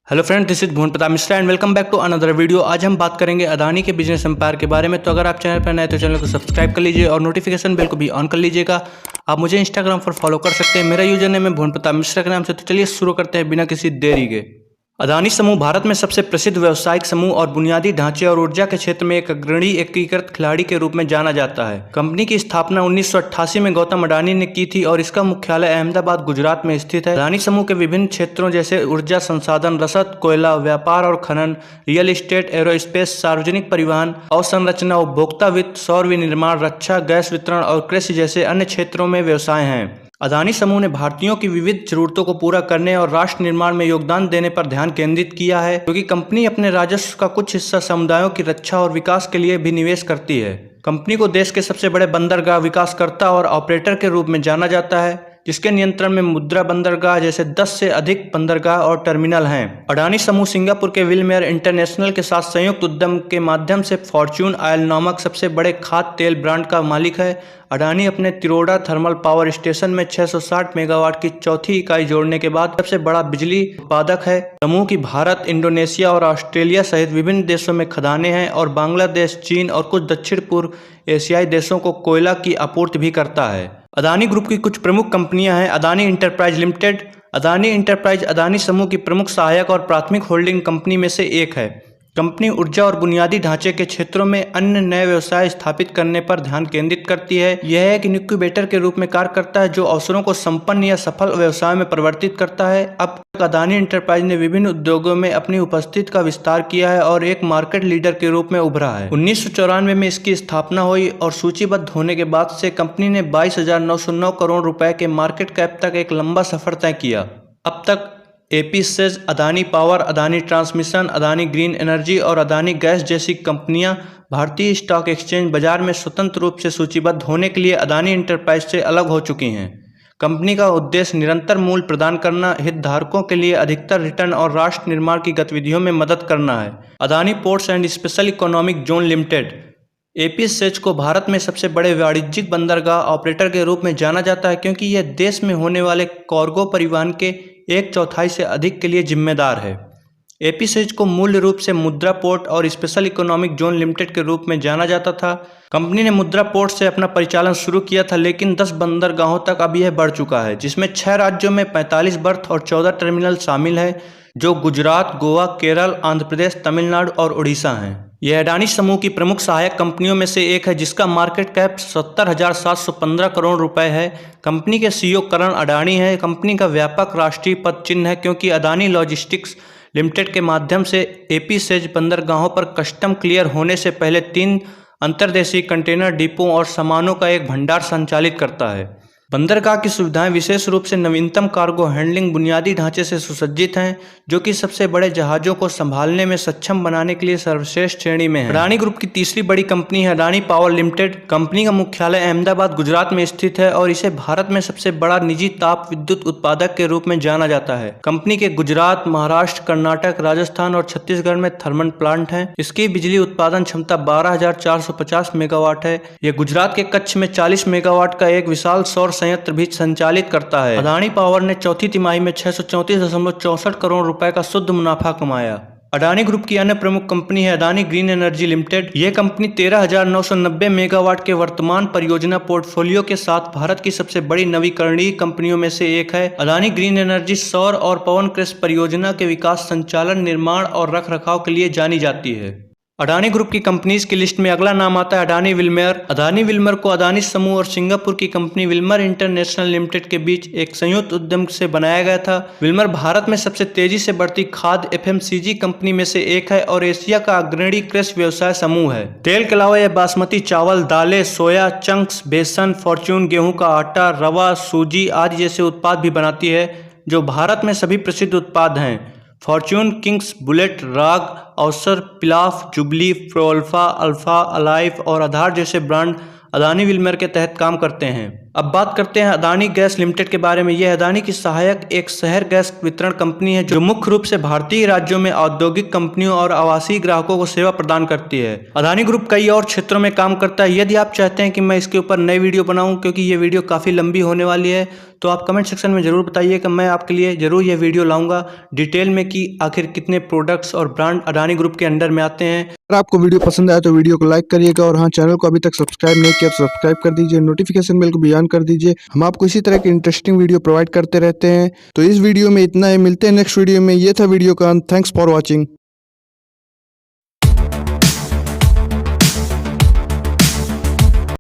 Hello friend, this is Bhuvan Pratap Mishra and welcome back to another video. आज हम बात करेंगे अदानी के बिजनेस एम्पायर के बारे में। तो अगर आप चैनल पर नए तो चैनल को सब्सक्राइब कर लीजिए और नोटिफिकेशन बेल को भी ऑन कर लीजिएगा। आप मुझे इंस्टाग्राम पर फॉलो कर सकते हैं, मेरा यूजर नेम है भुवन प्रताप मिश्रा के नाम से। तो चलिए शुरू करते हैं बिना किसी देरी के। अदानी समूह भारत में सबसे प्रसिद्ध व्यावसायिक समूह और बुनियादी ढांचे और ऊर्जा के क्षेत्र में एक अग्रणी एकीकृत खिलाड़ी के रूप में जाना जाता है। कंपनी की स्थापना 1988 में गौतम अडानी ने की थी और इसका मुख्यालय अहमदाबाद, गुजरात में स्थित है। अदानी समूह के विभिन्न क्षेत्रों जैसे ऊर्जा संसाधन, रसद, कोयला, व्यापार और खनन, रियल एस्टेट, एरोस्पेस, सार्वजनिक परिवहन, अवसंरचना, उपभोक्ता वित्त, सौर विनिर्माण, रक्षा, गैस वितरण और कृषि जैसे अन्य क्षेत्रों में व्यवसाय हैं। अदानी समूह ने भारतीयों की विविध जरूरतों को पूरा करने और राष्ट्र निर्माण में योगदान देने पर ध्यान केंद्रित किया है, क्योंकि कंपनी अपने राजस्व का कुछ हिस्सा समुदायों की रक्षा और विकास के लिए भी निवेश करती है। कंपनी को देश के सबसे बड़े बंदरगाह विकासकर्ता और ऑपरेटर के रूप में जाना जाता है, जिसके नियंत्रण में मुद्रा बंदरगाह जैसे 10 से अधिक बंदरगाह और टर्मिनल हैं। अडानी समूह सिंगापुर के विलमेयर इंटरनेशनल के साथ संयुक्त उद्यम के माध्यम से फॉर्च्यून ऑयल नामक सबसे बड़े खाद्य तेल ब्रांड का मालिक है। अडानी अपने तिरोडा थर्मल पावर स्टेशन में 660 मेगावाट की चौथी इकाई जोड़ने के बाद सबसे बड़ा बिजली उत्पादक है। समूह की भारत, इंडोनेशिया और ऑस्ट्रेलिया सहित विभिन्न देशों में खदानें हैं और बांग्लादेश, चीन और कुछ दक्षिण पूर्व एशियाई देशों को कोयला की आपूर्ति भी करता है। अदानी ग्रुप की कुछ प्रमुख कंपनियां हैं। Adani enterprise limited. Adani enterprise Adani समूह की प्रमुख सहायक और प्राथमिक होल्डिंग कंपनी में से एक है। कंपनी ऊर्जा और बुनियादी ढांचे के क्षेत्रों में अन्य नए व्यवसाय स्थापित करने पर ध्यान केंद्रित करती है। यह एक इनक्यूबेटर के रूप में कार्य करता है जो अवसरों को संपन्न या सफल व्यवसाय में परिवर्तित करता है। अब तक अदानी इंटरप्राइज ने विभिन्न उद्योगों में अपनी उपस्थिति का विस्तार किया है और एक मार्केट लीडर के रूप में उभरा है। 1994 में इसकी स्थापना हुई और सूचीबद्ध होने के बाद से कंपनी ने 22,909 करोड़ रुपए के मार्केट कैप तक एक लंबा सफर तय किया। अब तक APSEZ, Adani power, Adani transmission, Adani green energy और अदानी गैस जैसी कंपनियां भारतीय स्टॉक एक्सचेंज बाजार में स्वतंत्र रूप से सूचीबद्ध होने के लिए अदानी इंटरप्राइज से अलग हो चुकी हैं। कंपनी का उद्देश्य निरंतर मूल्य प्रदान करना, हितधारकों के लिए अधिकतर रिटर्न और राष्ट्र निर्माण की गतिविधियों में मदद करना है। Adani ports and special economic zone limited APSEZ को भारत में सबसे बड़े वाणिज्यिक बंदरगाह ऑपरेटर के रूप में जाना जाता है, क्योंकि यह देश में होने वाले कार्गो परिवहन के 1/4 से अधिक के लिए जिम्मेदार है। एपीसेज को मूल रूप से मुद्रा पोर्ट और स्पेशल इकोनॉमिक जोन लिमिटेड के रूप में जाना जाता था। कंपनी ने मुद्रा पोर्ट से अपना परिचालन शुरू किया था, लेकिन 10 बंदरगाहों तक अब यह बढ़ चुका है, जिसमें 6 राज्यों में 45 बर्थ और 14 टर्मिनल शामिल है, जो गुजरात, गोवा, केरल, आंध्र प्रदेश, तमिलनाडु और उड़ीसा हैं। यह अडानी समूह की प्रमुख सहायक कंपनियों में से एक है, जिसका मार्केट कैप 70,715 करोड़ रुपए है। कंपनी के सीईओ करण अडानी है। कंपनी का व्यापक राष्ट्रीय पद चिन्ह है, क्योंकि अदानी लॉजिस्टिक्स लिमिटेड के माध्यम से एपीसेज बंदरगाहों पर कस्टम क्लियर होने से पहले 3 अंतर्देशीय कंटेनर डिपो और सामानों का एक भंडार संचालित करता है। बंदरगाह की सुविधाएं विशेष रूप से नवीनतम कार्गो हैंडलिंग बुनियादी ढांचे से सुसज्जित हैं, जो कि सबसे बड़े जहाजों को संभालने में सक्षम बनाने के लिए सर्वश्रेष्ठ श्रेणी में है। अडानी ग्रुप की तीसरी बड़ी कंपनी है अडानी पावर लिमिटेड। कंपनी का मुख्यालय अहमदाबाद, गुजरात में स्थित है और इसे भारत में सबसे बड़ा निजी ताप विद्युत उत्पादक के रूप में जाना जाता है। कंपनी के गुजरात, महाराष्ट्र, कर्नाटक, राजस्थान और छत्तीसगढ़ में थर्मल प्लांट हैं। इसकी बिजली उत्पादन क्षमता 12,450 मेगावाट है। यह गुजरात के कच्छ में 40 मेगावाट का एक विशाल सौर संयंत्र भी संचालित करता है। अडानी पावर ने चौथी तिमाही में 634.64 करोड़ रुपए का शुद्ध मुनाफा कमाया। अडानी ग्रुप की अन्य प्रमुख कंपनी है अडानी ग्रीन एनर्जी लिमिटेड। यह कंपनी 13,990 मेगावाट के वर्तमान परियोजना पोर्टफोलियो के साथ भारत की सबसे बड़ी नवीकरणीय कंपनियों में से एक है। अडानी ग्रीन एनर्जी सौर और पवन कृषि परियोजना के विकास, संचालन, निर्माण और रखरखाव के लिए जानी जाती है। अडानी ग्रुप की कंपनीज की लिस्ट में अगला नाम आता है अडानी विलमेयर। अडानी विलमेयर को अडानी समूह और सिंगापुर की कंपनी विलमर इंटरनेशनल लिमिटेड के बीच एक संयुक्त उद्यम से बनाया गया था। विलमर भारत में सबसे तेजी से बढ़ती खाद्य एफएमसीजी कंपनी में से एक है और एशिया का अग्रणी कृषि व्यवसाय समूह है। तेल के अलावा यह बासमती चावल, दालें, सोया चंक्स, बेसन, फॉर्च्यून गेहूं का आटा, रवा, सूजी आदि जैसे उत्पाद भी बनाती है, जो भारत में सभी प्रसिद्ध उत्पाद हैं। फॉर्च्यून, किंग्स, बुलेट, राग, अवसर, पिलाफ, जुबली, प्रोअल्फा, अल्फा, अलाइफ और आधार जैसे ब्रांड अडानी विलमेयर के तहत काम करते हैं। अब बात करते हैं अदानी गैस लिमिटेड के बारे में। यह अदानी की सहायक एक शहर गैस वितरण कंपनी है जो मुख्य रूप से भारतीय राज्यों में औद्योगिक कंपनियों और आवासीय ग्राहकों को सेवा प्रदान करती है। अदानी ग्रुप कई और क्षेत्रों में काम करता है। यदि आप चाहते हैं कि मैं इसके ऊपर नई वीडियो बनाऊं, क्योंकि ये वीडियो काफ़ी लंबी होने वाली है, तो आप कमेंट सेक्शन में ज़रूर बताइए कि मैं आपके लिए ज़रूर यह वीडियो लाऊंगा डिटेल में कि आखिर कितने प्रोडक्ट्स और ब्रांड अदानी ग्रुप के अंडर में आते हैं। अगर आपको वीडियो पसंद आया तो वीडियो को लाइक करिएगा और हाँ, चैनल को अभी तक सब्सक्राइब नहीं किया तो सब्सक्राइब कर दीजिए, नोटिफिकेशन बेल को भी ऑन कर दीजिए। हम आपको इसी तरह की इंटरेस्टिंग वीडियो प्रोवाइड करते रहते हैं। तो इस वीडियो में इतना ही, मिलते हैं नेक्स्ट वीडियो में। ये था वीडियो का अंत। Thanks for watching.